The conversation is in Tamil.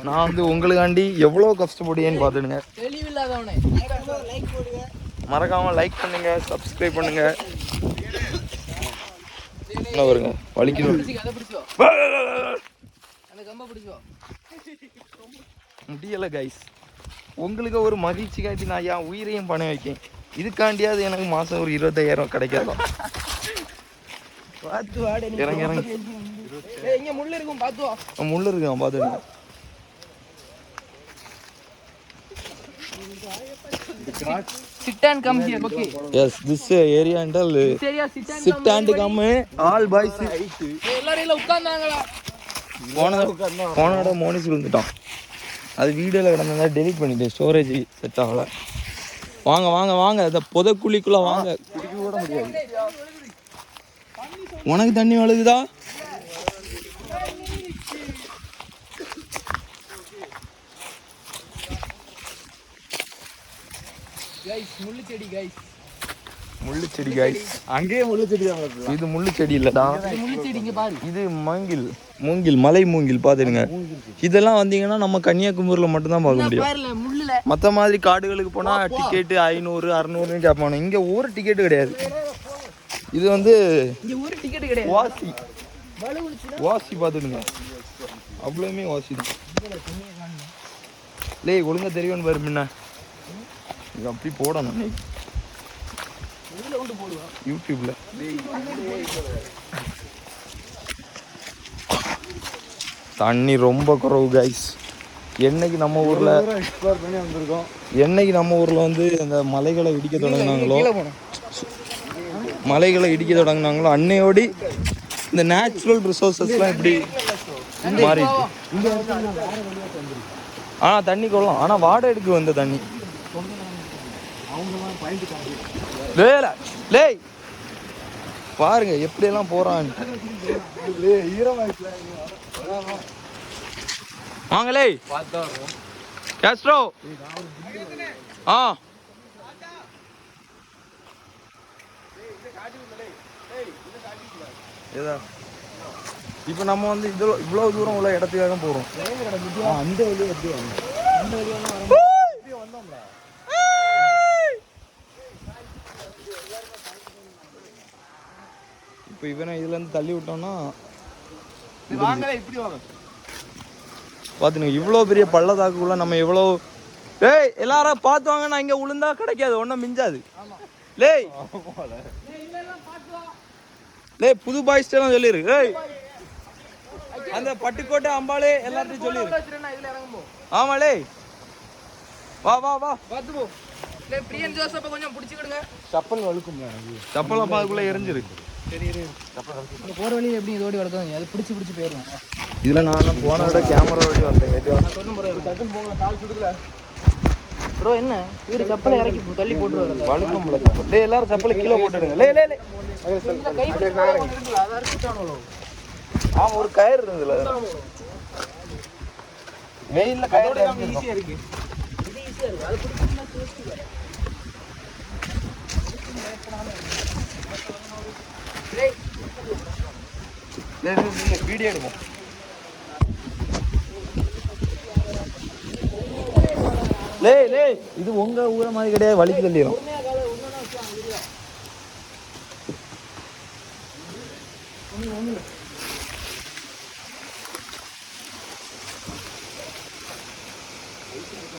நான் வந்து உங்களுக்காண்டி எவ்வளோ கஷ்டப்படுவேன்னு பார்த்துடுங்க. மறக்காம லைக் பண்ணுங்க, சப்ஸ்கிரைப் பண்ணுங்க. என்ன வருங்க வலிக்கணும் முடியலை கைஸ். உங்களுக்கு ஒரு மகிழ்ச்சி காட்டி நான் என் உயிரையும் பணம் வைக்கேன். இதுக்காண்டியாவது எனக்கு மாதம் ஒரு 25,000 கிடைக்காதோ? இறங்க இறங்க முள்ளு இருக்கும் பார்த்துடுங்க. Sit and come here, okay? Yes, this area and all. This area sit and come. All boys. எல்லாரும் உட்கார்ந்தாங்களா? போனோட மோனிஸ் விழுந்துட்டான். அது வீடியோவில் கிடந்தா டெலிட் பண்ணிட்டேன், ஸ்டோரேஜ் செட் ஆகலை. வாங்க வாங்க வாங்க, இந்த புதக்குழிக்குள்ள வாங்க. குடிக்க கூட முடியாது. உனக்கு தண்ணி வழுகுதா? முள்ளுச்செடி கைஸ். அங்கேயே முள்ளுச்செடி தான். இது முள்ளுச்செடி இல்லடா, இது மூங்கில் மலை மூங்கில் பாத்துடுங்க. இதெல்லாம் வந்தீங்கன்னா நம்ம கன்னியாகுமரியில மட்டும்தான் பார்க்க முடியும். மற்ற மாதிரி காடுகளுக்கு போனா டிக்கெட்டு 500 600 கேட்பாங்க. இங்க ஒரு டிக்கெட்டு கிடையாது. இது வந்து வாசி பாத்துடுங்க. அவ்வளவுமே வாசி தான். லே ஒழுங்கா தெரியும்னு பாரு. முன்ன இது அப்படி போடணும் யூடியூப்ல. தண்ணி ரொம்ப குறவு கைஸ். என்னைக்கு நம்ம ஊர்ல வந்து அந்த மலைகளை இடிக்க தொடங்கினாங்களோ அன்னையோடி இந்த நேச்சுரல் ரிசோர்ஸஸ்லாம் இப்படி மாறிடுச்சு. ஆனால் தண்ணி கொள்ளலாம், ஆனால் வாடகைக்கு வந்த தண்ணி. பாருங்க எப்படியெல்லாம் போறான். வாங்களே கேஸ்ட்ரோ. இப்போ நம்ம வந்து இவ்வளவு தூரம் உள்ள இடத்துக்காக போறோம். அந்த வழியா எப்படி வந்தோம்ல. இப்போ இவனை இதுல இருந்து தள்ளி விட்டோம்னா பாத்துங்க இவ்வளோ பெரிய பள்ளத்தாக்குள்ள நம்ம எவ்வளோ. எல்லாரும் பார்த்து வாங்க. நான் இங்க உளுந்தா கிடைக்காது, ஒன்றும் மிஞ்சாது. புது பாய்ஸ் எல்லாம் சொல்லிரு. அந்த பட்டுக்கோட்டை அம்பாளே எல்லார்ட்டையும் சொல்லிரு. ஆமாலே வா வா வா பார்த்து போ. பிரியன் ஜோசப்ப கொஞ்சம் பிடிச்சிக்கிடுங்க. சப்பல் வழுக்கும். சப்பல் அப்பா அதுக்குள்ள எரிஞ்சிரு. போற வழி எப்படி இதோடி வரதுங்க, அது பிடிச்சி போயிடலாம். இதுல நான் போன விட கேமரா வழி வந்தேன். ப்ரோ என்ன இவரு சப்பலை இறக்கி தள்ளி போட்டு வழுக்கும். எல்லாரும் சப்பலை கீழே போட்டுடுங்க. ஆமா ஒரு கயிறு இருந்ததுல வெயில்ல கயிறு ஈஸியா இருக்கு. வீடியோ எடுப்போம். இது உங்க ஊர மாதிரி கிடையாது, வலிக்கு தள்ளிடும்.